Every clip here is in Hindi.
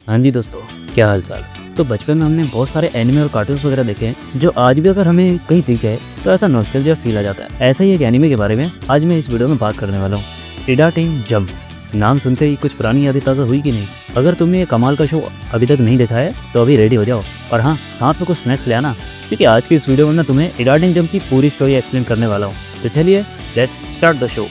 हाँ जी दोस्तों, क्या हाल चाल। तो बचपन में हमने बहुत सारे एनिमे और कार्टून्स वगैरह देखे हैं जो आज भी अगर हमें कहीं दिख जाए तो ऐसा नॉस्टैल्जिया फील आ जाता है। ऐसा ही एक एनिमे के बारे में आज मैं इस वीडियो में बात करने वाला हूँ, इडाटेन जंप। नाम सुनते ही कुछ पुरानी यादें ताज़ा हुई कि नहीं? अगर तुमने ये कमाल का शो अभी तक नहीं देखा है तो अभी रेडी हो जाओ, और हाँ, साथ में कुछ स्नैक्स ले आना, क्योंकि आज की इस वीडियो में मैं तुम्हें इडाटेन जंप की पूरी स्टोरी एक्सप्लेन करने वाला हूँ। तो चलिए, लेट्स स्टार्ट द शो।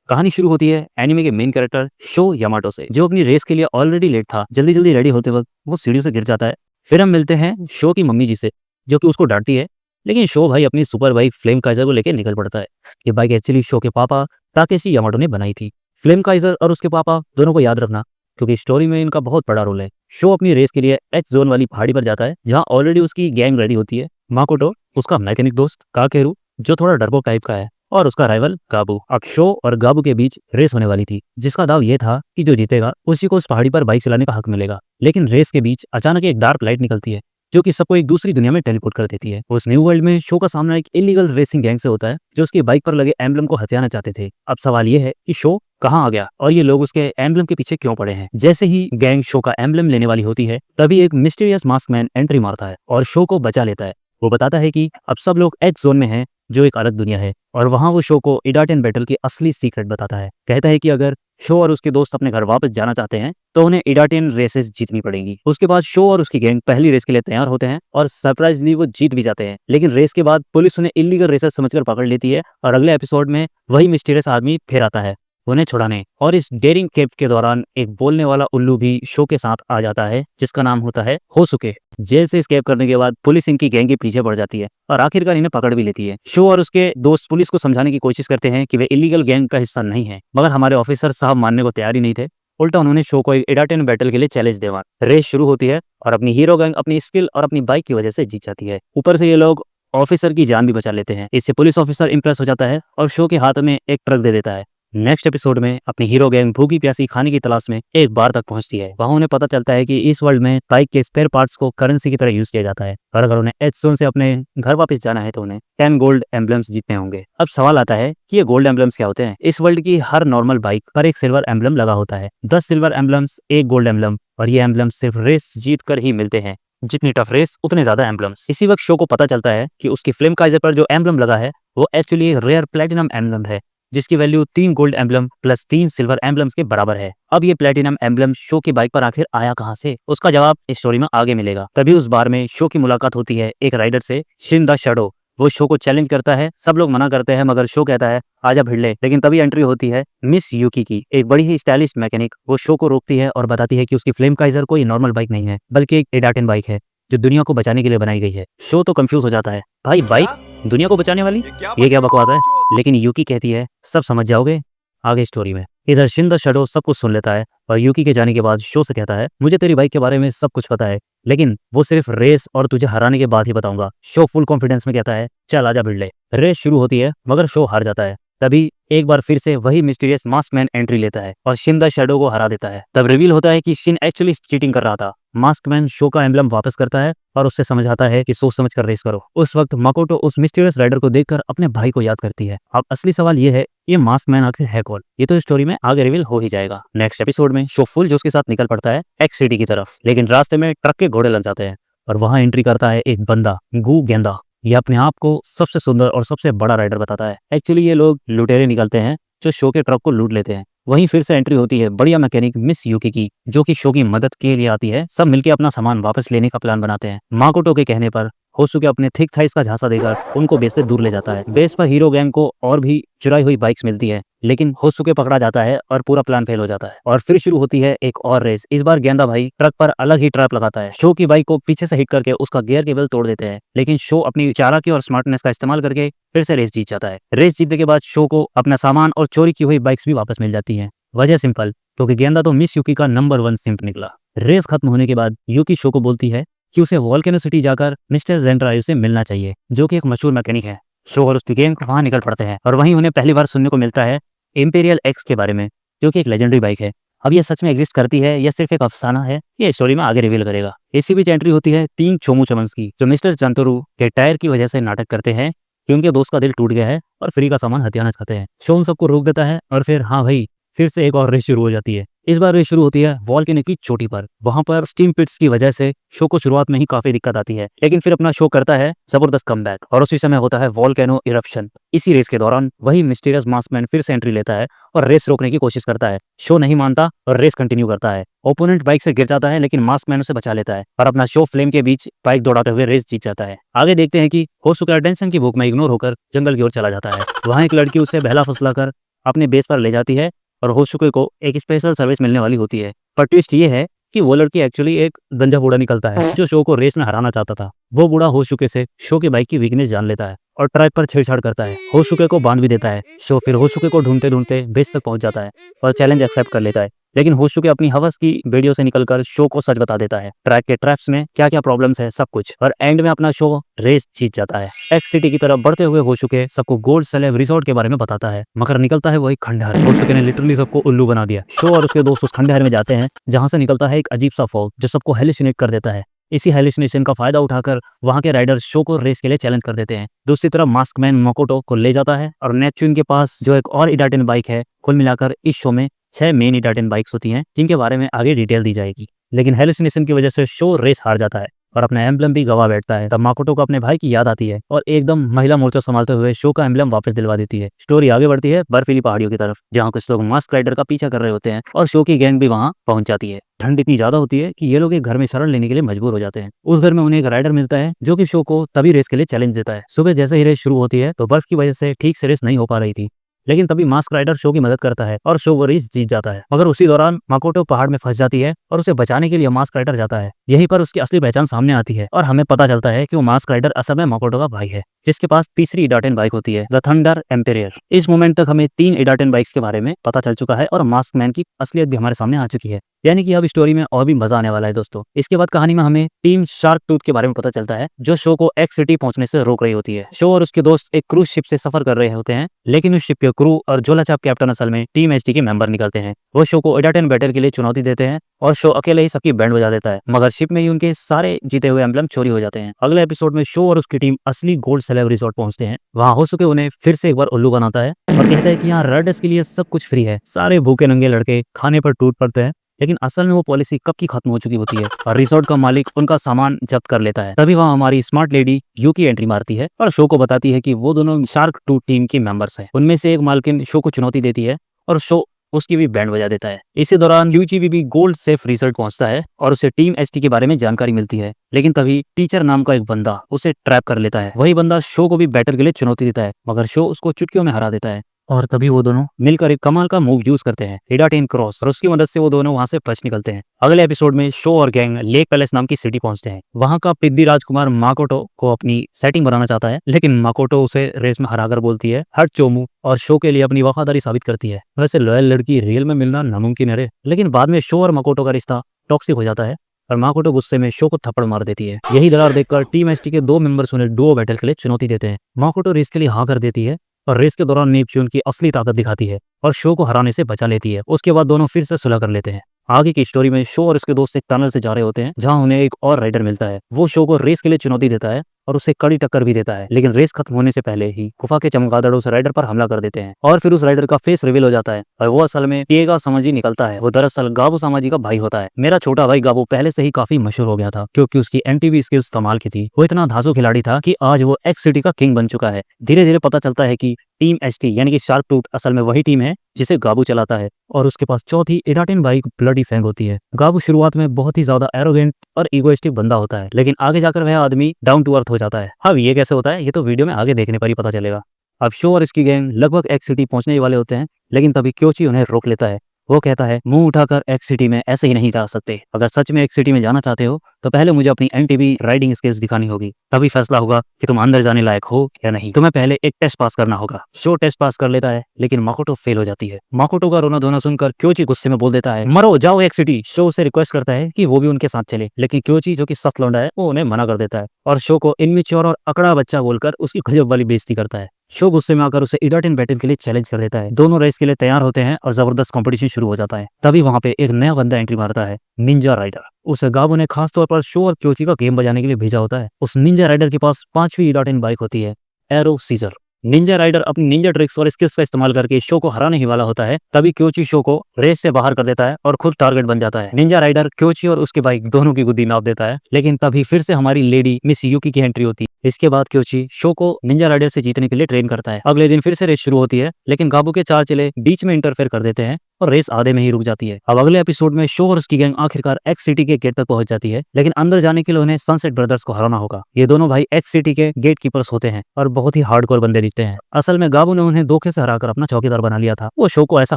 कहानी शुरू होती है एनिमे के मेन कैरेक्टर शो यामाटो से, जो अपनी रेस के लिए ऑलरेडी लेट था। जल्दी जल्दी रेडी होते वक्त वो सीढ़ियों से गिर जाता है। फिर हम मिलते हैं शो की मम्मी जी से, जो कि उसको डांटती है, लेकिन शो भाई अपनी सुपर बाइक फ्लेम काइजर को लेकर निकल पड़ता है। ये बाइक एक्चुअली शो के पापा ताकेशी यामाटो ने बनाई थी। फ्लेम काइजर और उसके पापा दोनों को याद रखना, क्योंकि स्टोरी में इनका बहुत बड़ा रोल है। शो अपनी रेस के लिए एच जोन वाली पहाड़ी पर जाता है, जहाँ ऑलरेडी उसकी गैंग रेडी होती है। माकोटो, उसका मैकेनिक दोस्त काकेरू, जो थोड़ा डरपोक टाइप का है, और उसका राइवल गाबू। अब शो और गाबू के बीच रेस होने वाली थी, जिसका दाव ये था कि जो जीतेगा उसी को उस पहाड़ी पर बाइक चलाने का हक मिलेगा। लेकिन रेस के बीच अचानक एक डार्क लाइट निकलती है, जो कि सबको एक दूसरी दुनिया में टेलीपोर्ट कर देती है। उस न्यू वर्ल्ड में शो का सामना एक इलीगल रेसिंग गैंग से होता है, जो उसकी बाइक पर लगे एम्बलम को हथियाना चाहते थे। अब सवाल ये है कि शो कहाँ आ गया और ये लोग उसके एम्बलम के पीछे क्यों पड़े हैं। जैसे ही गैंग शो का एम्बलम लेने वाली होती है, तभी एक मिस्टीरियस मास्क मैन एंट्री मारता है और शो को बचा लेता है। वो बताता है कि अब सब लोग एच जोन में हैं, जो एक अलग दुनिया है, और वहां वो शो को इडाटेन बैटल की असली सीक्रेट बताता है। कहता है कि अगर शो और उसके दोस्त अपने घर वापस जाना चाहते हैं तो उन्हें इडाटेन रेसेस जीतनी पड़ेगी। उसके बाद शो और उसकी गैंग पहली रेस के लिए तैयार होते हैं और सरप्राइजली वो जीत भी जाते हैं। लेकिन रेस के बाद पुलिस उन्हें इलीगल रेसेस समझकर पकड़ लेती है, और अगले एपिसोड में वही मिस्टीरियस आदमी फिर आता है उन्हें छुड़ाने। और इस डेयरिंग कैंप के दौरान एक बोलने वाला उल्लू भी शो के साथ आ जाता है, जिसका नाम होता है होसुके। जेल से एस्केप करने के बाद पुलिस इनकी गैंग के पीछे पड़ जाती है और आखिरकार इन्हें पकड़ भी लेती है। शो और उसके दोस्त पुलिस को समझाने की कोशिश करते हैं कि वे इलीगल गैंग का हिस्सा नहीं है, मगर हमारे ऑफिसर साहब मानने को तैयार ही नहीं थे। उल्टा उन्होंने शो को एक इडाटेन बैटल के लिए चैलेंज देवा। रेस शुरू होती है और अपनी हीरो गैंग अपनी स्किल और अपनी बाइक की वजह से जीत जाती है। ऊपर से ये लोग ऑफिसर की जान भी बचा लेते हैं। इससे पुलिस ऑफिसर इंप्रेस हो जाता है और शो के हाथ में एक ट्रक दे देता है। नेक्स्ट एपिसोड में अपनी हीरो गैंग भूखी प्यासी खाने की तलाश में एक बार तक पहुंचती है। वहां उन्हें पता चलता है कि इस वर्ल्ड में बाइक के स्पेयर पार्ट्स को करेंसी की तरह यूज किया जाता है, और अगर उन्हें एच जोन से अपने घर वापस जाना है तो उन्हें 10 गोल्ड एम्बलम्स जीतने होंगे। अब सवाल आता है कि ये गोल्ड एम्बलम्स क्या होते हैं। इस वर्ल्ड की हर नॉर्मल बाइक पर एक सिल्वर एम्बलम लगा होता है। 10 सिल्वर एम्बलम्स, एक गोल्ड एम्बलम, और ये एम्बलम सिर्फ रेस जीत कर ही मिलते हैं। जितनी टफ रेस उतने ज्यादा एम्बलम्स। इसी वक्त शो को पता चलता है कि उसकी फ्लेम काइजर पर जो एम्बलम लगा है वो एक्चुअली रेयर प्लेटिनम एम्बलम है, जिसकी value 3 gold emblem plus 3 silver emblems के बराबर है। अब ये प्लेटिनम एम्बलम शो की बाइक पर आखिर आया कहां से, उसका जवाब इस स्टोरी में आगे मिलेगा। तभी उस बार में शो की मुलाकात होती है एक राइडर से, शिन द शैडो। वो शो को चैलेंज करता है, सब लोग मना करते हैं, मगर शो कहता है आजा भिड़ले। लेकिन तभी एंट्री होती है मिस यूकी की, एक बड़ी ही स्टाइलिश मैकेनिक। वो शो को रोकती है और बताती है कि उसकी फ्लेम काइजर कोई नॉर्मल बाइक नहीं है, बल्कि एक इडाटेन बाइक है, जो दुनिया को बचाने के लिए बनाई गई है। शो तो कंफ्यूज हो जाता है, भाई बाइक दुनिया को बचाने वाली, ये क्या बकवास है। लेकिन यूकी कहती है सब समझ जाओगे आगे स्टोरी में। इधर शिन द शैडो सब कुछ सुन लेता है और यूकी के जाने के बाद शो से कहता है मुझे तेरी बाइक के बारे में सब कुछ पता है, लेकिन वो सिर्फ रेस और तुझे हराने के बाद ही बताऊंगा। शो फुल कॉन्फिडेंस में कहता है चल आजा भिड़ ले। रेस शुरू होती है मगर शो हार जाता है। तभी एक बार फिर से वही मिस्टीरियस मास्क मैन एंट्री लेता है और शिन द शैडो को हरा देता है। तब रिवील होता है कि शिन एक्चुअली चीटिंग कर रहा था। मास्क मैन शो का एम्बलम वापस करता है और उससे समझाता है कि सोच समझ कर रेस करो। उस वक्त मकोटो उस मिस्टीरियस राइडर को देखकर अपने भाई को याद करती है। अब असली सवाल ये है, ये मास्क मैन आखिर है कौन? ये तो स्टोरी में आगे रिवील हो ही जाएगा। नेक्स्ट एपिसोड में शो फुल जोश के साथ निकल पड़ता है एक्स सिटी की तरफ, लेकिन रास्ते में ट्रक के घोड़े लग जाते हैं और वहां एंट्री करता है एक बंदा, गू गेंदा। ये अपने आप को सबसे सुंदर और सबसे बड़ा राइडर बताता है। एक्चुअली ये लोग लुटेरे निकलते हैं जो शो के ट्रक को लूट लेते हैं। वहीं फिर से एंट्री होती है बढ़िया मैकेनिक मिस यूकी की, जो कि शो की मदद के लिए आती है। सब मिलकर अपना सामान वापस लेने का प्लान बनाते हैं। माकोटो के कहने पर होसुके अपने थिक थाइस का झांसा देकर उनको बेस से दूर ले जाता है। बेस पर हीरो गैंग को और भी चुराई हुई बाइक्स मिलती है, लेकिन होसुके पकड़ा जाता है और पूरा प्लान फेल हो जाता है। और फिर शुरू होती है एक और रेस। इस बार गेंदा भाई ट्रक पर अलग ही ट्रैप लगाता है। शो की बाइक को पीछे से हिट करके उसका गियर केबल तोड़ देते हैं, लेकिन शो अपनी चालाकी और स्मार्टनेस का इस्तेमाल करके फिर से रेस जीत जाता है। रेस जीतने के बाद शो को अपना सामान और चोरी की हुई बाइक्स भी वापस मिल जाती है। वजह सिंपल, क्योंकि गेंदा तो मिस यूकी का नंबर 1 सिंप निकला। रेस खत्म होने के बाद यूकी शो को बोलती है कि उसे वोल्केनो सिटी जाकर मिस्टर जेंट्रायु से मिलना चाहिए, जो कि एक मशहूर मैकेनिक है। शो और उसकी गैंग वहां निकल पड़ते हैं और वहीं उन्हें पहली बार सुनने को मिलता है इंपीरियल एक्स के बारे में, जो कि एक लेजेंडरी बाइक है। अब ये सच में एग्जिस्ट करती है या सिर्फ एक अफसाना है, ये स्टोरी में आगे रिवील करेगा। इसी बीच एंट्री होती है 3 चोमू चमन्स की, जो मिस्टर चंतोरू के टायर की वजह से नाटक करते हैं कि उनके दोस्त का दिल टूट गया है और फ्री का सामान हथियाना चाहते हैं। शो उन सबको रोक देता है और फिर हाँ भाई, फिर से एक और रेस शुरू हो जाती है। इस बार रेस शुरू होती है वॉल्केनो की चोटी पर। वहां पर स्टीम पिट्स की वजह से शो को शुरुआत में ही काफी दिक्कत आती है, लेकिन फिर अपना शो करता है जबरदस्त कमबैक और उसी समय होता है वॉल्केनो इरप्शन। इसी रेस के दौरान वही मिस्टीरियस मास्कमैन फिर से एंट्री लेता है और रेस रोकने की कोशिश करता है। शो नहीं मानता और रेस कंटिन्यू करता है। ओपोनेंट बाइक से गिर जाता है, लेकिन मास्कमैन उसे बचा लेता है और अपना शो फ्लेम के बीच बाइक दौड़ाते हुए रेस जीत जाता है। आगे देखते हैं कि होसुके टेंशन की भूख में इग्नोर होकर जंगल की ओर चला जाता है। वहां एक लड़की उसे बहला फुसला कर अपने बेस पर ले जाती है और होसुके को एक स्पेशल सर्विस मिलने वाली होती है। पर ट्विस्ट ये है कि वो लड़की एक्चुअली एक गंजा बूढ़ा निकलता है जो शो को रेस में हराना चाहता था। वो बूढ़ा होसुके से शो की बाइक की वीकनेस जान लेता है और ट्रैक पर छेड़छाड़ करता है। होसुके को बांध भी देता है। शो फिर होसुके को ढूंढते ढूंढते बेस तक पहुंच जाता है और चैलेंज एक्सेप्ट कर लेता है, लेकिन होसुके अपनी हवस की बेड़ियों से निकलकर शो को सच बता देता है, ट्रैक के ट्रैप्स में क्या क्या प्रॉब्लम्स है सब कुछ, और एंड में अपना शो रेस जीत जाता है। एक्स सिटी की तरफ बढ़ते हुए होसुके सबको गोल्ड सेलेब रिसोर्ट के बारे में बताता है, मगर निकलता है वही खंडहर। होसुके ने लिटरली सबको उल्लू बना दिया। शो और उसके दोस्त उस खंडहर में जाते हैं जहां से निकलता है एक अजीब सा फॉग जो सबको हेलुसिनेट कर देता है। इसी हेलुसिनेशन का फायदा उठाकर वहां के राइडर्स शो को रेस के लिए चैलेंज कर देते हैं। दूसरी तरफ मास्कमैन मकोटो को ले जाता है और नेपच्यून के पास जो एक और इडाटेन बाइक है। कुल मिलाकर इस शो में 6 मेन इडाटेन बाइक्स होती हैं जिनके बारे में आगे डिटेल दी जाएगी, लेकिन हेलुसिनेशन की वजह से शो रेस हार जाता है और अपना एम्बलम भी गवा बैठता है। तब माकोटो को अपने भाई की याद आती है और एकदम महिला मोर्चा संभालते हुए शो का एम्बलम वापस दिलवा देती है। स्टोरी आगे बढ़ती है बर्फीली पहाड़ियों की तरफ, जहाँ कुछ लोग मास्क राइडर का पीछा कर रहे होते हैं और शो की गैंग भी वहां पहुंच जाती है। ठंड इतनी ज्यादा होती है कि ये लोग एक घर में शरण लेने के लिए मजबूर हो जाते हैं। उस घर में उन्हें एक राइडर मिलता है जो कि शो को तभी रेस के लिए चैलेंज देता है। सुबह जैसे ही रेस शुरू होती है तो बर्फ की वजह से ठीक से रेस नहीं हो पा रही थी, लेकिन तभी मास्क राइडर शो की मदद करता है और शो वो रेस जीत जाता है। मगर उसी दौरान माकोटो पहाड़ में फंस जाती है और उसे बचाने के लिए मास्क राइडर जाता है। यहीं पर उसकी असली पहचान सामने आती है और हमें पता चलता है कि वो मास्क राइडर असल में माकोटो का भाई है, जिसके पास तीसरी इडाटेन बाइक होती है, द थंडर एम्पेरियर। इस मोमेंट तक हमें 3 इडाटेन बाइक्स के बारे में पता चल चुका है और मास्क मैन की असलियत भी हमारे सामने आ चुकी है, यानी कि अब स्टोरी में और भी मजा आने वाला है दोस्तों। इसके बाद कहानी में हमें टीम शार्क टूथ के बारे में पता चलता है जो शो को एक्स सिटी पहुंचने से रोक रही होती है। शो और उसके दोस्त एक क्रूज शिप से सफर कर रहे होते हैं, लेकिन उस शिप के क्रू और जोलाचाप कैप्टन असल में टीम एचटी के मेंबर निकलते हैं। वो शो को इडाटेन बैटल के लिए चुनौती देते हैं और शो अकेले ही सबकी बैंड बजा देता है, मगर शिप में ही उनके सारे जीते हुए एम्बलम चोरी हो जाते हैं। अगले एपिसोड में शो और उसकी टीम असली गोल्ड सेलेब रिसोर्ट पहुंचते हैं। वहां होसुके उन्हें फिर से एक बार उल्लू बनाता है और कहता है कि यहाँ राइडर्स के लिए सब कुछ फ्री है। सारे भूखे नंगे लड़के खाने पर टूट पड़ते हैं, लेकिन असल में वो पॉलिसी कब की खत्म हो चुकी होती है और रिसोर्ट का मालिक उनका सामान जब्त कर लेता है। तभी वहाँ हमारी स्मार्ट लेडी यूकी एंट्री मारती है और शो को बताती है कि वो दोनों शार्क टूथ टीम की मेंबर्स हैं। उनमें से एक मालकिन शो को चुनौती देती है और शो उसकी भी बैंड बजा देता है। इसी दौरान यूजीबी भी गोल्ड सेफ रिसोर्ट पहुंचता है और उसे टीम एचटी के बारे में जानकारी मिलती है, लेकिन तभी टीचर नाम का एक बंदा उसे ट्रैप कर लेता है। वही बंदा शो को भी बैटल के लिए चुनौती देता है, मगर शो उसको चुटकियों में हरा देता है और तभी वो दोनों मिलकर एक कमाल का मूव यूज करते हैं, इडाटेन क्रॉस, और उसकी मदद से वो दोनों वहां से बच निकलते हैं। अगले एपिसोड में शो और गैंग लेक पैलेस नाम की सिटी पहुंचते हैं। वहां का पिद्दी राजकुमार माकोटो को अपनी सेटिंग बनाना चाहता है, लेकिन माकोटो उसे रेस में हराकर बोलती है हट चोमू, और शो के लिए अपनी वफादारी साबित करती है। वैसे लॉयल लड़की रियल में मिलना नामुमकिन है, लेकिन बाद में शो और माकोटो का रिश्ता टॉक्सिक हो जाता है और माकोटो गुस्से में शो को थप्पड़ मार देती है। यही दरार देखकर टीम एचटी के 2 मेंबर्स उन्हें डुओ बैटल के लिए चुनौती देते हैं। माकोटो रेस के लिए हाँ कर देती है और रेस के दौरान नेपच्यून की असली ताकत दिखाती है और शो को हराने से बचा लेती है। उसके बाद दोनों फिर से सुलह कर लेते हैं। आगे की स्टोरी में शो और उसके दोस्त एक टनल से जा रहे होते हैं जहां उन्हें एक और राइडर मिलता है। वो शो को रेस के लिए चुनौती देता है और उसे कड़ी टक्कर भी देता है, लेकिन रेस खत्म होने से पहले ही गुफा के चमगादड़ उस राइडर पर हमला कर देते हैं और फिर उस राइडर का फेस रिवील हो जाता है और वो असल में टिएगा सामाजी निकलता है। वो दरअसल गाबू सामाजी का भाई होता है। मेरा छोटा भाई गाबू पहले से ही काफी मशहूर हो गया था क्योंकि उसकी एमटीवी स्किल्स कमाल की थी। वो इतना धांसू खिलाड़ी था कि आज वो एक्स सिटी का किंग बन चुका है। धीरे धीरे पता चलता है कि टीम एचटी यानी कि शार्क टूथ असल में वही टीम है जिसे गाबू चलाता है और उसके पास चौथी इडाटेन बाइक ब्लडी फैंग होती है। गाबू शुरुआत में बहुत ही ज्यादा एरोगेंट और इगोइस्टिक बंदा होता है, लेकिन आगे जाकर वह आदमी डाउन टू अर्थ हो जाता है। अब ये कैसे होता है ये तो वीडियो में आगे देखने पर ही पता चलेगा। अब शो और इसकी गैंग लगभग एक्स सिटी पहुंचने ही वाले होते हैं, लेकिन तभी क्योची उन्हें रोक लेता है। वो कहता है मुंह उठाकर एक्स सिटी में ऐसे ही नहीं जा सकते। अगर सच में एक्स सिटी में जाना चाहते हो तो पहले मुझे अपनी एमटीबी राइडिंग स्किल्स दिखानी होगी, तभी फैसला होगा कि तुम अंदर जाने लायक हो या नहीं। तुम्हें पहले एक टेस्ट पास करना होगा। शो टेस्ट पास कर लेता है, लेकिन माकोटो फेल हो जाती है। माकोटो का रोना धोना सुनकर क्योची गुस्से में बोल देता है मरो जाओ एक्स सिटी। शो उसे रिक्वेस्ट करता है कि वो भी उनके साथ चले, लेकिन क्योची जो कि सख्त लौंडा है वो उन्हें मना कर देता है और शो को इनमेच्योर और अकड़ा बच्चा बोलकर उसकी गजब वाली बेइज्जती करता है। शो गुस्से में आकर उसे इडाटेन बैटल के लिए चैलेंज कर देता है। दोनों रेस के लिए तैयार होते हैं और जबरदस्त कंपटीशन शुरू हो जाता है। तभी वहां पे एक नया बंदा एंट्री मारता है, निंजा राइडर। उसे गाबू ने खास तौर पर शो और क्योची का गेम बजाने के लिए भेजा होता है। उस निंजा राइडर के पास 5वीं इडाटेन बाइक होती है एरो सीजर। निंजा राइडर अपनी निंजा ट्रिक्स और स्किल्स का इस्तेमाल करके शो को हराने ही वाला होता है, तभी क्योची शो को रेस से बाहर कर देता है और खुद टारगेट बन जाता है। निंजा राइडर क्योची और उसकी बाइक दोनों की गुद्दी नाप देता है, लेकिन तभी फिर से हमारी लेडी मिस यूकी की एंट्री होती है। इसके बाद क्योची शो को निंजा राइडर से जीतने के लिए ट्रेन करता है। अगले दिन फिर से रेस शुरू होती है, लेकिन गाबू के 4 चेले बीच में इंटरफेयर कर देते हैं और रेस आधे में ही रुक जाती है। अब अगले एपिसोड में शो और उसकी गैंग आखिरकार एक्स सिटी के गेट तक पहुंच जाती है, लेकिन अंदर जाने के लिए उन्हें सनसेट ब्रदर्स को हराना होगा। ये दोनों भाई एक्स सिटी के गेट कीपर्स होते हैं और बहुत ही हार्डकोर बंदे दिखते हैं। असल में गाबू ने उन्हें धोखे से हराकर अपना चौकीदार बना लिया था। वो शो को ऐसा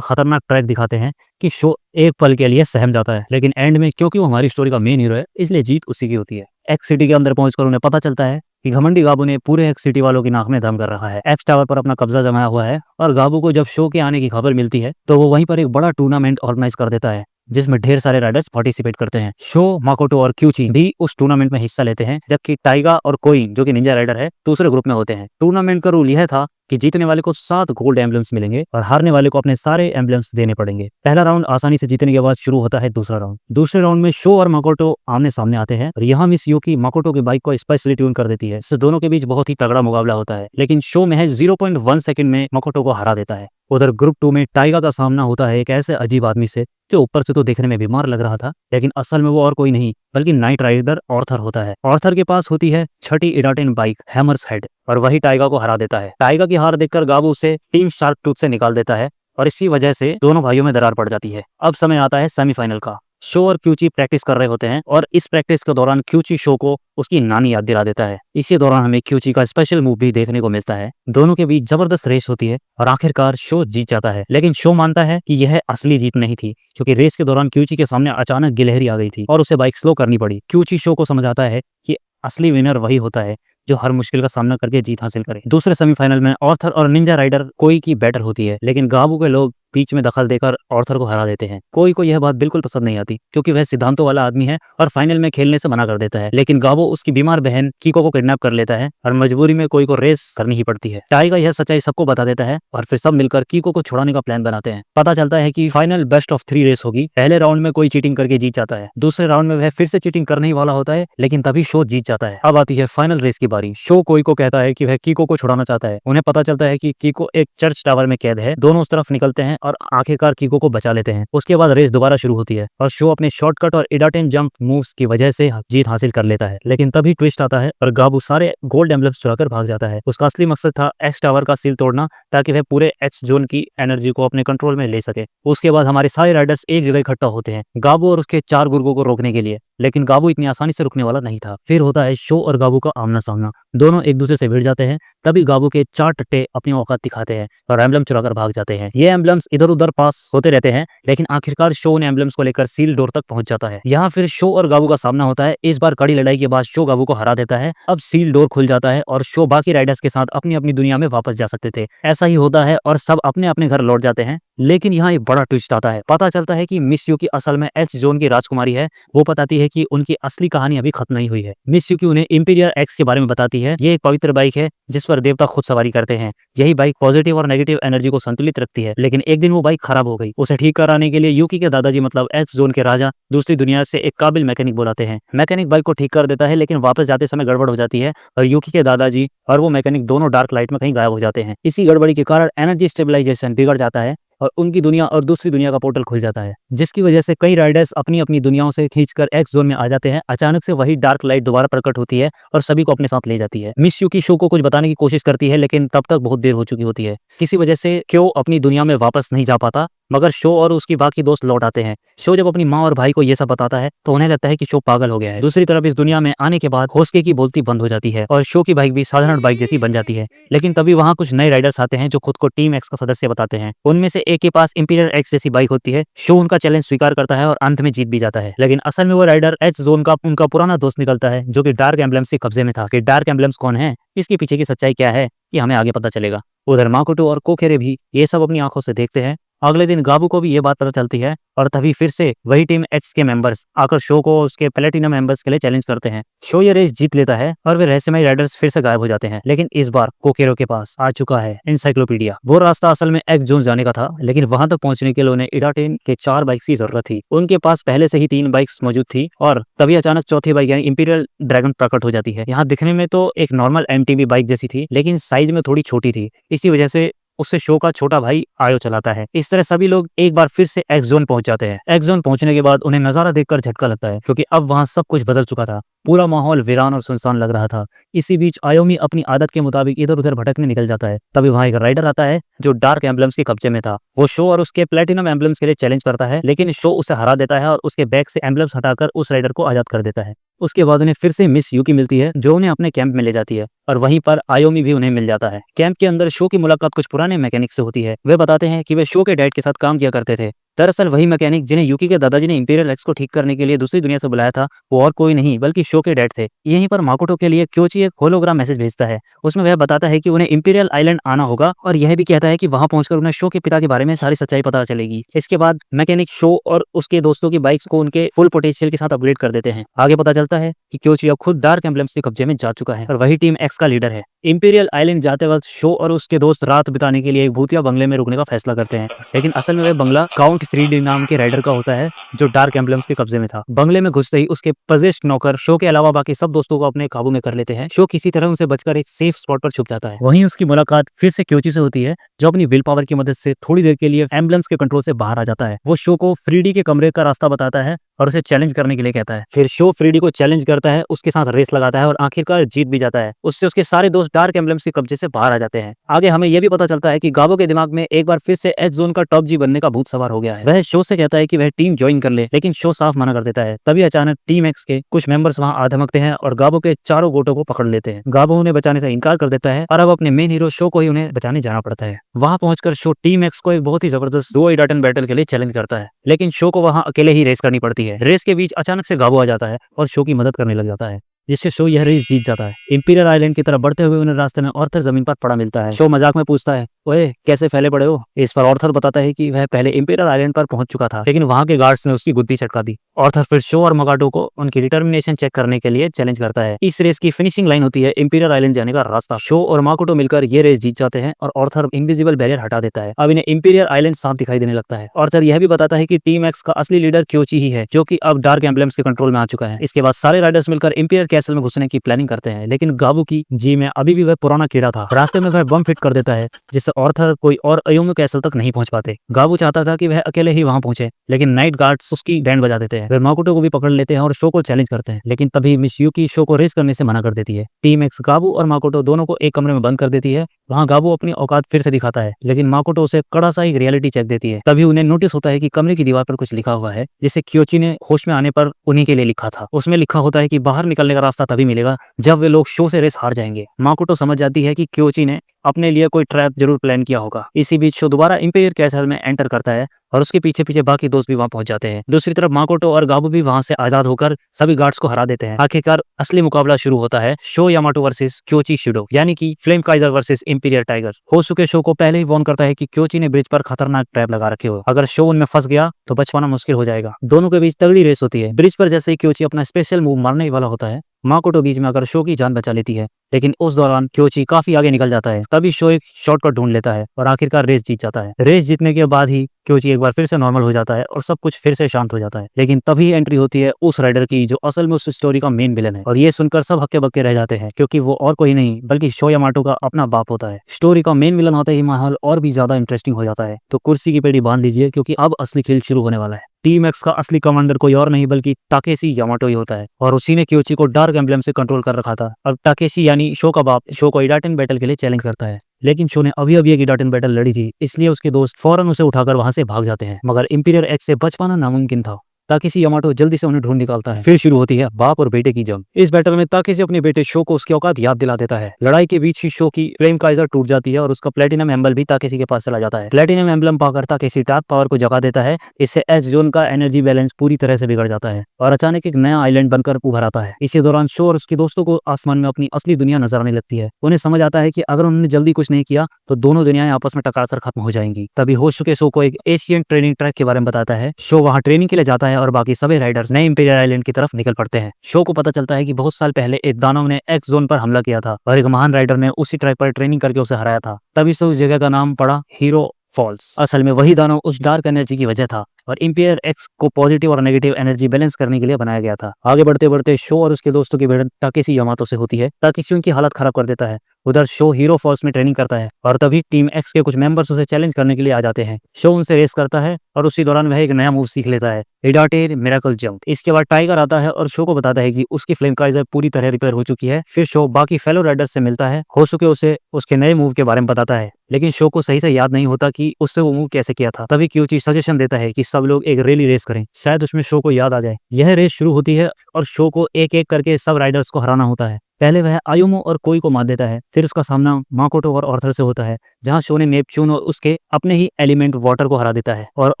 खतरनाक ट्रैक दिखाते हैं कि शो एक पल के लिए सहम जाता है, लेकिन एंड में क्योंकि वो हमारी स्टोरी का मेन हीरो है, इसलिए जीत उसी की होती है। एक्स सिटी के अंदर पहुंचकर उन्हें पता चलता है कि घमंडी गाबू ने पूरे एक्स सिटी वालों की नाक में दम कर रखा है, एक्स टावर पर अपना कब्जा जमाया हुआ है। और गाबू को जब शो के आने की खबर मिलती है तो वो वहीं पर एक बड़ा टूर्नामेंट ऑर्गेनाइज कर देता है, जिसमें ढेर सारे राइडर्स पार्टिसिपेट करते हैं। शो, माकोटो और क्यूची भी उस टूर्नामेंट में हिस्सा लेते हैं, जबकि टाइगा और कोई जो कि निंजा राइडर है दूसरे ग्रुप में होते हैं। टूर्नामेंट का रूल यह था कि जीतने वाले को 7 गोल्ड एम्बलम्स मिलेंगे और हारने वाले को अपने सारे एम्बलम्स देने पड़ेंगे। पहला राउंड आसानी से जीतने के बाद शुरू होता है दूसरा राउंड। दूसरे राउंड में शो और माकोटो आमने सामने आते हैं और यहाँ मिस यूकी माकोटो की बाइक को स्पेशली ट्यून कर देती है। इससे दोनों के बीच बहुत ही तगड़ा मुकाबला होता है, लेकिन शो महज 0.1 सेकंड में माकोटो को हरा देता है। उधर ग्रुप 2 में टाइगा का सामना होता है एक ऐसे अजीब आदमी से जो ऊपर से तो देखने में बीमार लग रहा था, लेकिन असल में वो और कोई नहीं बल्कि नाइट राइडर ऑर्थर होता है। ऑर्थर के पास होती है छठी इडाटेन बाइक हैमर्स हेड और वही टाइगा को हरा देता है। टाइगा की हार देखकर गाबू उसे टीम शार्क टूथ से निकाल देता है और इसी वजह से दोनों भाइयों में दरार पड़ जाती है। अब समय आता है सेमीफाइनल का। शो और क्यूची प्रैक्टिस कर रहे होते हैं और इस प्रैक्टिस के दौरान क्यूची शो को उसकी नानी याद दिला देता है। इसी दौरान हमें क्यूची का स्पेशल मूव भी देखने को मिलता है। दोनों के बीच जबरदस्त रेस होती है और आखिरकार शो जीत जाता है, लेकिन शो मानता है कि यह असली जीत नहीं थी, क्योंकि रेस के दौरान क्यूची के सामने अचानक गिलहरी आ गई थी और उसे बाइक स्लो करनी पड़ी। क्यूची शो को समझाता है कि असली विनर वही होता है जो हर मुश्किल का सामना करके जीत हासिल करे। दूसरे सेमीफाइनल में ऑर्थर और निंजा राइडर कोई की बैटर होती है, लेकिन गाबू के लोग बीच में दखल देकर ऑर्थर को हरा देते हैं। कोई को यह बात बिल्कुल पसंद नहीं आती, क्योंकि वह सिद्धांतों वाला आदमी है और फाइनल में खेलने से मना कर देता है। लेकिन गाबू उसकी बीमार बहन कीको को किडनैप कर लेता है और मजबूरी में कोई को रेस करनी ही पड़ती है। टाइगा यह सच्चाई सबको बता देता है और फिर सब मिलकर कीको को छुड़ाने का प्लान बनाते हैं। पता चलता है कि फाइनल बेस्ट ऑफ 3 रेस होगी। पहले राउंड में कोई चीटिंग करके जीत जाता है, दूसरे राउंड में वह फिर से चीटिंग करने ही वाला होता है, लेकिन तभी शो जीत जाता है। अब आती है फाइनल रेस की बारी। शो कोई को कहता है कि वह कीको को छुड़ाना चाहता है। उन्हें पता चलता है कि कीको एक चर्च टावर में कैद है। दोनों उस तरफ निकलते हैं और आखिरकार कीको को बचा लेते हैं। उसके बाद रेस दोबारा शुरू होती है और शो अपने शॉर्टकट और इडाटेन जंप मूव्स की वजह से जीत हासिल कर लेता है। लेकिन तभी ट्विस्ट आता है और गाबू सारे गोल्ड एम्बलम्स चुराकर भाग जाता है। उसका असली मकसद था एक्स टावर का सील तोड़ना, ताकि वह पूरे एक्स जोन की एनर्जी को अपने कंट्रोल में ले सके। उसके बाद हमारे सारे राइडर्स एक जगह इकट्ठा होते हैं गाबू और उसके 4 गुर्गों को रोकने के लिए, लेकिन गाबू इतनी आसानी से रुकने वाला नहीं था। फिर होता है शो और गाबू का आमना सामना। दोनों एक दूसरे से भिड़ जाते हैं। तभी गाबू के 4 टट्टे अपनी औकात दिखाते हैं और एम्बलम चुराकर भाग जाते हैं। ये एम्बलम्स इधर उधर पास होते रहते हैं, लेकिन आखिरकार शो उन एम्बलम्स को लेकर सील डोर तक पहुंच जाता है। यहाँ फिर शो और गाबू का सामना होता है। इस बार कड़ी लड़ाई के बाद शो गाबू को हरा देता है। अब सील डोर खुल जाता है और शो बाकी राइडर्स के साथ अपनी अपनी दुनिया में वापस जा सकते थे। ऐसा ही होता है और सब अपने अपने घर लौट जाते हैं। लेकिन यहाँ एक बड़ा ट्विस्ट आता है। पता चलता है कि मिस यूकी असल में एक्स जोन की राजकुमारी है। वो बताती है कि उनकी असली कहानी अभी खत्म नहीं हुई है। मिस यूकी उन्हें इंपीरियर एक्स के बारे में बताती है। ये एक पवित्र बाइक है जिस पर देवता खुद सवारी करते हैं। यही बाइक पॉजिटिव और नेगेटिव एनर्जी को संतुलित रखती है। लेकिन एक दिन वो बाइक खराब हो गई। उसे ठीक कराने के लिए यूकी के दादाजी मतलब एक्स जोन के राजा दूसरी दुनिया से एक काबिल मैकेनिक बुलाते हैं। मैकेनिक बाइक को ठीक कर देता है, लेकिन वापस जाते समय गड़बड़ हो जाती है और यूकी के दादाजी और वो मैकेनिक दोनों डार्क लाइट में कहीं गायब हो जाते हैं। इसी गड़बड़ी के कारण एनर्जी स्टेबलाइजेशन बिगड़ जाता है और उनकी दुनिया और दूसरी दुनिया का पोर्टल खुल जाता है, जिसकी वजह से कई राइडर्स अपनी अपनी दुनियाओं से खींचकर एक्स जोन में आ जाते हैं। अचानक से वही डार्क लाइट दोबारा प्रकट होती है और सभी को अपने साथ ले जाती है। मिस यूकी शो को कुछ बताने की कोशिश करती है, लेकिन तब तक बहुत देर हो चुकी होती है। किसी वजह से क्यों अपनी दुनिया में वापस नहीं जा पाता, मगर शो और उसकी बाकी दोस्त लौट आते हैं। शो जब अपनी माँ और भाई को ये सब बताता है तो उन्हें लगता है कि शो पागल हो गया है। दूसरी तरफ इस दुनिया में आने के बाद होस्के की बोलती बंद हो जाती है और शो की बाइक भी साधारण बाइक जैसी बन जाती है। लेकिन तभी वहाँ कुछ नए राइडर्स आते हैं जो खुद को टीम एक्स का सदस्य बताते हैं। उनमें से एक के पास इंपीरियर एक्स जैसी बाइक होती है। शो उनका चैलेंज स्वीकार करता है और अंत में जीत भी जाता है। लेकिन असल में वो राइडर एक्स जोन का उनका पुराना दोस्त निकलता है, जो कि डार्क एम्बलम्स के कब्जे में था। कि डार्क एम्बलम्स कौन है, इसके पीछे की सच्चाई क्या है, ये हमें आगे पता चलेगा। उधर माकोटो और कोकेरे भी ये सब अपनी आंखों से देखते हैं अगले दिन गाबू को भी ये बात पता चलती है और तभी फिर से वही टीम एक्स के मेंबर्स आकर शो को उसके प्लेटिनम मेंबर्स के लिए चैलेंज करते हैं। शो ये रेस जीत लेता है और वे रहस्यमय राइडर्स फिर से गायब हो जाते हैं। लेकिन इस बार कोकेरो के पास आ चुका है एनसाइक्लोपीडिया। वो रास्ता असल में एक्स जोन जाने का था, लेकिन वहां तक पहुंचने के लिए उन्हें इडाटेन के 4 बाइक्स की जरूरत थी। उनके पास पहले से ही 3 बाइक्स मौजूद थी और तभी अचानक चौथी बाइक यानी इंपीरियल ड्रैगन प्रकट हो जाती है। यहाँ दिखने में तो एक नॉर्मल एमटीबी बाइक जैसी थी, लेकिन साइज में थोड़ी छोटी थी। इसी वजह से उससे शो का छोटा भाई आयो चलाता है। इस तरह सभी लोग एक बार फिर से एक्स जोन पहुंच जाते हैं। एक्स जोन पहुंचने के बाद उन्हें नजारा देखकर झटका लगता है, क्योंकि अब वहां सब कुछ बदल चुका था। पूरा माहौल वीरान और सुनसान लग रहा था। इसी बीच आयोमी अपनी आदत के मुताबिक इधर उधर भटकने निकल जाता है। तभी वहां एक राइडर आता है जो डार्क एम्बलम्स के कब्जे में था। वो शो और उसके प्लेटिनम एम्बलम्स के लिए चैलेंज करता है, लेकिन शो उसे हरा देता है और उसके बैग से एम्बलम्स हटाकर उस राइडर को आजाद कर देता है। उसके बाद उन्हें फिर से मिस यूकी मिलती है, जो उन्हें अपने कैंप में ले जाती है और वहीं पर आयोमी भी उन्हें मिल जाता है। कैंप के अंदर शो की मुलाकात कुछ पुराने मैकेनिक से होती है। वे बताते हैं कि वे शो के डैड के साथ काम किया करते थे। दरअसल वही मैकेनिक जिन्हें यूकी के दादाजी ने इंपीरियल एक्स को ठीक करने के लिए दूसरी दुनिया से बुलाया था, वो और कोई नहीं बल्कि शो के डैड थे। यहीं पर माकोटो के लिए क्योची एक होलोग्राम मैसेज भेजता है। उसमें वह बताता है कि उन्हें इंपीरियल आइलैंड आना होगा और यह भी कहता है कि वहां पहुंचकर उन्हें शो के पिता के बारे में सारी सच्चाई पता चलेगी। इसके बाद मैकेनिक शो और उसके दोस्तों की बाइक्स को उनके फुल पोटेंशियल के साथ अपग्रेड कर देते हैं। आगे पता चलता है कि क्योची अब खुद डार्क एम्बलम्स के कब्जे में जा चुका है और वही टीम एक्स का लीडर है। इंपीरियल आइलैंड जाते वक्त शो और उसके दोस्त रात बिताने के लिए एक भूतिया बंगले में रुकने का फैसला करते हैं, लेकिन असल में वह बंगला काउंट 3D नाम के राइडर का होता है, जो डार्क एम्बलम्स के कब्जे में था। बंगले में घुसते ही उसके पजेस्ड नौकर शो के अलावा बाकी सब दोस्तों को अपने काबू में कर लेते हैं। शो किसी तरह उनसे बचकर एक सेफ स्पॉट पर छुप जाता है। वहीं उसकी मुलाकात फिर से क्योची से होती है, जो अपनी विल पावर की मदद से थोड़ी देर के लिए एम्बलम्स के कंट्रोल से बाहर आ जाता है। वो शो को फ्रीडी के कमरे का रास्ता बताता है और उसे चैलेंज करने के लिए कहता है। फिर शो फ्रीडी को चैलेंज करता है, उसके साथ रेस लगाता है और आखिरकार जीत भी जाता है। उससे उसके सारे दोस्त डार्क एम्बलम्स के कब्जे से बाहर आ जाते हैं। आगे हमें यह भी पता चलता है कि गाबो के दिमाग में एक बार फिर से एक्स जोन का टॉप जी बनने का भूत सवार हो गया है। वह शो से कहता है कि वह टीम ज्वाइन कर ले, लेकिन शो साफ मना कर देता है। तभी अचानक टीम एक्स के कुछ मेंबर्स वहां आ धमकते हैं और गाबो के चारों गोटों को पकड़ लेते हैं। गाबो उन्हें बचाने से इनकार कर देता है और अब अपने मेन हीरो शो को ही उन्हें बचाने जाना पड़ता है। वहां पहुंचकर शो टीम एक्स को एक बहुत ही जबरदस्त 2 इडाटन बैटल के लिए चैलेंज करता है, लेकिन शो को वहां अकेले ही रेस करनी पड़ती है। रेस के बीच अचानक से गाबो आ जाता है और शो की मदद करने लग जाता है, जिससे शो यह रेस जीत जाता है। इंपीरियल आइलैंड की तरफ बढ़ते हुए उन्हें रास्ते में ऑर्थर जमीन पर पड़ा मिलता है। शो मजाक में पूछता है, ओए कैसे फैले पड़े हो। इस पर ऑर्थर बताता है कि वह पहले इंपीरियल आइलैंड पर पहुंच चुका था, लेकिन वहां के गार्ड्स ने उसकी गुद्दी चटका दी। ऑर्थर फिर शो और मगाटो को उनकी डिटर्मिनेशन चेक करने के लिए चैलेंज करता है। इस रेस की फिनिशिंग लाइन होती है इंपीरियल आइलैंड जाने का रास्ता। शो और माकोटो मिलकर ये रेस जीत जाते हैं और ऑर्थर इनविजिबल बैरियर हटा देता है। अब इन्हें इंपीरियल आइलैंड साफ दिखाई देने लगता है। ऑर्थर यह भी बताता है कि टीम एक्स का असली लीडर क्योची ही है, जो कि अब डार्क एम्बलम्स के कंट्रोल में आ चुका है। इसके बाद सारे राइडर्स मिलकर इंपीरियल कैसल में घुसने की प्लानिंग करते हैं, लेकिन गाबू की जी में अभी भी वह पुराना कीड़ा था। रास्ते में वह बम फिट कर देता है, जिससे ऑर्थर कोई और अयोमी कैसल तक नहीं पहुंच पाते। गाबू चाहता था कि वह अकेले ही वहां पहुंचे, लेकिन नाइट गार्ड्स उसकी बैंड बजा देते हैं। वे माकोटो को भी पकड़ लेते हैं और शो को चैलेंज करते हैं, लेकिन तभी मिस यूकी शो को रेस करने से मना कर देती है। टीम एक्स गाबू और माकोटो दोनों को एक कमरे में बंद कर देती है। वहां गाबू अपनी औकात फिर से दिखाता है, लेकिन माकोटो उसे कड़ा सा एक रियलिटी चेक देती है। तभी उन्हें नोटिस होता है कि कमरे की दीवार पर कुछ लिखा हुआ है, जिसे क्योची ने होश में आने पर उन्हीं के लिए लिखा था। उसमें लिखा होता है कि बाहर निकलने का रास्ता तभी मिलेगा जब वे लोग शो से रेस हार जाएंगे। माकोटो समझ जाती है कि क्योची ने अपने लिए कोई ट्रैप जरूर प्लान किया होगा। इसी बीच शो दोबारा इंपीरियल कैसल में एंटर करता है और उसके पीछे पीछे बाकी दोस्त भी वहां पहुंच जाते हैं। दूसरी तरफ माकोटो और गाबू भी वहां से आजाद होकर सभी गार्ड्स को हरा देते हैं। आखिरकार असली मुकाबला शुरू होता है, Sho Yamato versus Kyoichi Shido, यानी कि Flame Kaiser versus Imperial Tiger. Hosuke Sho को पहले ही वार्न करता है कि क्योची ने ब्रिज पर खतरनाक ट्रैप लगा रखे हो, अगर शो उनमें फंस गया तो बच पाना मुश्किल हो जाएगा। दोनों के बीच तगड़ी रेस होती है। ब्रिज पर जैसे ही क्योची अपना स्पेशल मूव मारने वाला होता है, माकोटो बीच में आकर शो की जान बचा लेती है, लेकिन उस दौरान क्योची काफी आगे निकल जाता है। तभी शो एक शॉर्टकट ढूंढ लेता है और आखिरकार रेस जीत जाता है। रेस जीतने के बाद ही क्योची एक बार फिर से नॉर्मल हो जाता है और सब कुछ फिर से शांत हो जाता है। लेकिन तभी एंट्री होती है उस राइडर की जो असल में उस स्टोरी का मेन विलन है, और ये सुनकर सब हक्के बक्के रह जाते हैं, क्योंकि वो और कोई नहीं बल्कि शो यामाटो का अपना बाप होता है। स्टोरी का मेन विलन होते ही माहौल और भी ज्यादा इंटरेस्टिंग हो जाता है। तो कुर्सी की पेड़ी बांध लीजिए, क्योंकि अब असली खेल शुरू होने वाला है। टीम एक्स का असली कमांडर कोई और नहीं बल्कि ताकेशी यामाटो ही होता है, और उसी ने क्योची को डार्क एम्बलम से कंट्रोल कर रखा था। अब ताकेशी यानी शो का बाप शो को इडाटन बैटल के लिए चैलेंज करता है, लेकिन शो ने अभी अभी एक इडाटन बैटल लड़ी थी, इसलिए उसके दोस्त फौरन उसे उठाकर वहां से भाग जाते हैं। मगर इंपीरियर एक्स से बच पाना नामुमकिन था। ताकेशी यामाटो जल्दी से उन्हें ढूंढ निकालता है। फिर शुरू होती है बाप और बेटे की जंग। इस बैटल में ताकेशी अपने बेटे शो को उसकी औकात याद दिला देता है। लड़ाई के बीच ही शो की फ्लेम काइजर टूट जाती है और उसका प्लेटिनम एम्बल भी ताकेशी के पास चला जाता है। प्लेटिनम एम्बलम पाकर ताकेशी डार्क पावर को जगा देता है। इससे एच जोन का एनर्जी बैलेंस पूरी तरह से बिगड़ जाता है और अचानक एक नया आइलैंड बनकर उभर आता है। इसी दौरान शो और उसके दोस्तों को आसमान में अपनी असली दुनिया नजर आने लगती है। उन्हें समझ आता है कि अगर उन्होंने जल्दी कुछ नहीं किया तो दोनों दुनियाएं आपस में टकराकर खत्म हो जाएंगी। तभी होश चुके शो को एक एशियन ट्रेनिंग ट्रैक के बारे में बताता है। शो वहां ट्रेनिंग के लिए जाता है और बाकी सभी राइडर्स नए इंपीरियल आइलैंड की तरफ निकल पड़ते हैं। शो को पता चलता है कि बहुत साल पहले एक दानव ने एक्स जोन पर हमला किया था और एक महान राइडर ने उसी ट्रैक पर ट्रेनिंग करके उसे हराया था। तभी से उस जगह का नाम पड़ा हीरो फॉल्स। असल में वही दानव उस डार्क एनर्जी की वजह था और इंपीरियर एक्स को पॉजिटिव और नेगेटिव एनर्जी बैलेंस करने के लिए बनाया गया था। आगे बढ़ते बढ़ते शो और उसके दोस्तों की भिड़ंत ताकेशी यामाटो से होती है। ताकेशी उनकी हालत खराब कर देता है। उधर शो हीरो फॉल्स में ट्रेनिंग करता है और तभी टीम एक्स के कुछ मेंबर्स उसे चैलेंज करने के लिए आ जाते हैं। शो उनसे रेस करता है और उसी दौरान वह एक नया मूव सीख लेता है, इडाटे मिरेकल जंप। इसके बाद टाइगर आता है और शो को बताता है कि उसकी फ्लेम काइजर पूरी तरह रिपेयर हो चुकी है। फिर शो बाकी फेलो राइडर्स से मिलता है। होसुके उसे उसके नए मूव के बारे में बताता है, लेकिन शो को सही से याद नहीं होता कि उससे वो मूव कैसे किया था। तभी क्योची सजेशन देता है कि सब लोग एक रैली रेस करें, शायद उसमें शो को याद आ जाए। यह रेस शुरू होती है और शो को एक एक करके सब राइडर्स को हराना होता है। पहले वह आयुमो और कोई को मार देता है। फिर उसका सामना माकोटो और ऑर्थर से होता है, जहां शो ने नेपच्यून और उसके अपने ही एलिमेंट वाटर को हरा देता है और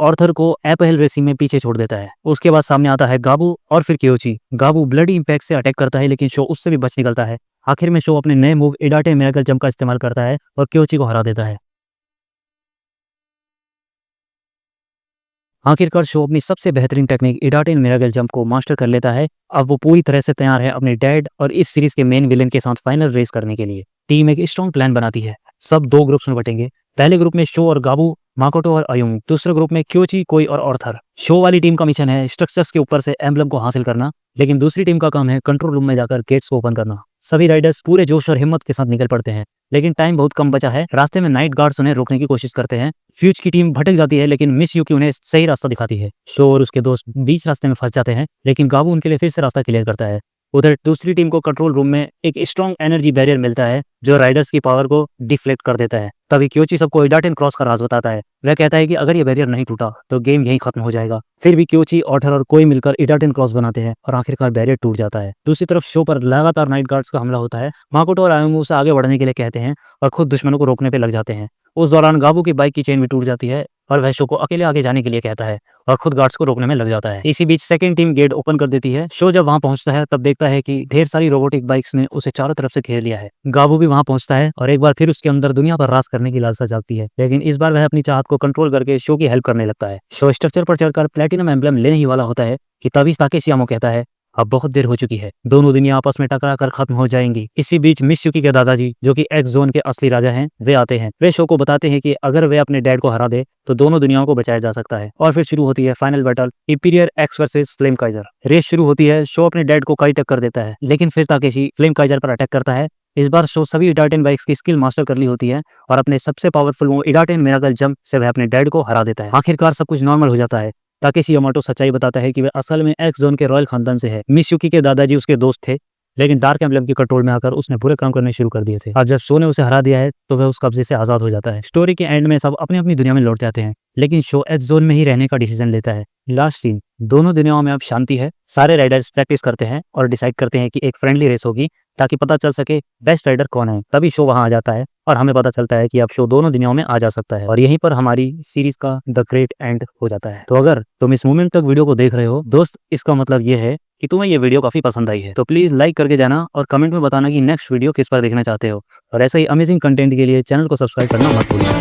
ऑर्थर को अपहिल रेसिंग में पीछे छोड़ देता है। उसके बाद सामने आता है गाबू और फिर क्योची। गाबू ब्लडी इंपैक्ट से अटैक करता है, लेकिन शो उससे भी बच निकलता है। आखिर में शो अपने नए मूव इडाटे मिरेकल जंप का इस्तेमाल करता है और क्योची को हरा देता है। आखिरकार शो अपनी सबसे बेहतरीन टेक्निक इडाटे मिरेकल जंप को मास्टर कर लेता है। अब वो पूरी तरह से तैयार है अपने डैड और इस सीरीज के मेन विलेन के साथ फाइनल रेस करने के लिए। टीम एक स्ट्रॉन्ग प्लान बनाती है। सब दो ग्रुप्स में बटेंगे। पहले ग्रुप में शो और गाबू, माकोटो और आयुमु। दूसरे ग्रुप में क्योची, कोई और ऑर्थर। शो वाली टीम का मिशन है स्ट्रक्चर्स के ऊपर से एम्बलम को हासिल करना, लेकिन दूसरी टीम का काम है कंट्रोल रूम में जाकर गेट्स को ओपन करना। सभी राइडर्स पूरे जोश और हिम्मत के साथ निकल पड़ते हैं, लेकिन टाइम बहुत कम बचा है। रास्ते में नाइट गार्ड्स उन्हें रोकने की कोशिश करते हैं। फ्यूज की टीम भटक जाती है, लेकिन मिस यूकी उन्हें सही रास्ता दिखाती है। शो और उसके दोस्त बीच रास्ते में फंस जाते हैं, लेकिन गाबू उनके लिए फिर से रास्ता क्लियर करता है। उधर दूसरी टीम को कंट्रोल रूम में एक स्ट्रॉन्ग एनर्जी बैरियर मिलता है जो राइडर्स की पावर को डिफ्लेक्ट कर देता है। तभी क्योची सबको इडाटेन क्रॉस का राज बताता है। वह कहता है कि अगर ये बैरियर नहीं टूटा तो गेम यहीं खत्म हो जाएगा। फिर भी क्योची, ऑर्थर और कोई मिलकर इडाटेन क्रॉस बनाते हैं और आखिरकार बैरियर टूट जाता है। दूसरी तरफ शो पर लगातार नाइट गार्ड्स का हमला होता है। माकोटो और आयुमु से आगे बढ़ने के लिए कहते हैं और खुद दुश्मनों को रोकने पे लग जाते हैं। उस दौरान गाबू की बाइक की चेन भी टूट जाती है और वह शो को अकेले आगे जाने के लिए कहता है और खुद गार्ड्स को रोकने में लग जाता है। इसी बीच सेकंड टीम गेट ओपन कर देती है। शो जब वहां पहुंचता है तब देखता है कि ढेर सारी रोबोटिक बाइक्स ने उसे चारों तरफ से घेर लिया है। गाबू भी वहां पहुंचता है और एक बार फिर उसके अंदर दुनिया पर राज करने की लालसा जागती है, लेकिन इस बार वह अपनी चाहत को कंट्रोल करके शो की हेल्प करने लगता है। शो स्ट्रक्चर पर चढ़कर प्लेटिनम एम्बलम लेने ही वाला होता है कि तभी ताकेशी यामाटो कहता है अब बहुत देर हो चुकी है, दोनों दुनिया आपस में टकरा कर खत्म हो जाएंगी। इसी बीच मिस यूकी के दादाजी, जो कि एक्स जोन के असली राजा हैं, वे आते हैं। वे शो को बताते हैं कि अगर वे अपने डैड को हरा दे तो दोनों दुनियाओं को बचाया जा सकता है। और फिर शुरू होती है final battle, Imperior X versus Flame Kaiser. रेस शुरू होती है। शो अपने डैड को कई टक्कर देता है, लेकिन फिर ताकेशी फ्लेम काइजर पर अटैक करता है। इस बार शो सभी इडाटेन बाइक्स की स्किल मास्टर कर ली होती है और अपने सबसे पावरफुल मूव इडाटेन मिरेकल जंप से वह अपने डैड को हरा देता है। आखिरकार सब कुछ नॉर्मल हो जाता है। ताकेशी यामाटो सच्चाई बताता है कि वह असल में एक्स जोन के रॉयल खानदान से है। मिस यूकी के दादाजी उसके दोस्त थे, लेकिन डार्क एम्बलम के कंट्रोल में आकर उसने बुरे काम करने शुरू कर दिए थे। अब जब शो ने उसे हरा दिया है तो वह उस कब्जे से आजाद हो जाता है। स्टोरी के एंड में सब अपनी अपनी दुनिया में लौट जाते हैं, लेकिन शो एक्स जोन में ही रहने का डिसीजन लेता है। लास्ट सीन, दोनों दुनियाओं में अब शांति है। सारे राइडर्स प्रैक्टिस करते हैं और डिसाइड करते हैं कि एक फ्रेंडली रेस होगी ताकि पता चल सके बेस्ट राइडर कौन है। तभी शो वहां आ जाता है और हमें पता चलता है कि अब शो दोनों दुनियाओं में आ जा सकता है और यहीं पर हमारी सीरीज का द ग्रेट एंड हो जाता है। तो अगर तुम इस मोमेंट तक वीडियो को देख रहे हो दोस्त, इसका मतलब ये है कि तुम्हें ये वीडियो काफी पसंद आई है। तो प्लीज लाइक करके जाना और कमेंट में बताना कि नेक्स्ट वीडियो किस पर देखना चाहते हो। और ऐसा ही अमेजिंग कंटेंट के लिए चैनल को सब्सक्राइब करना मत भूलना।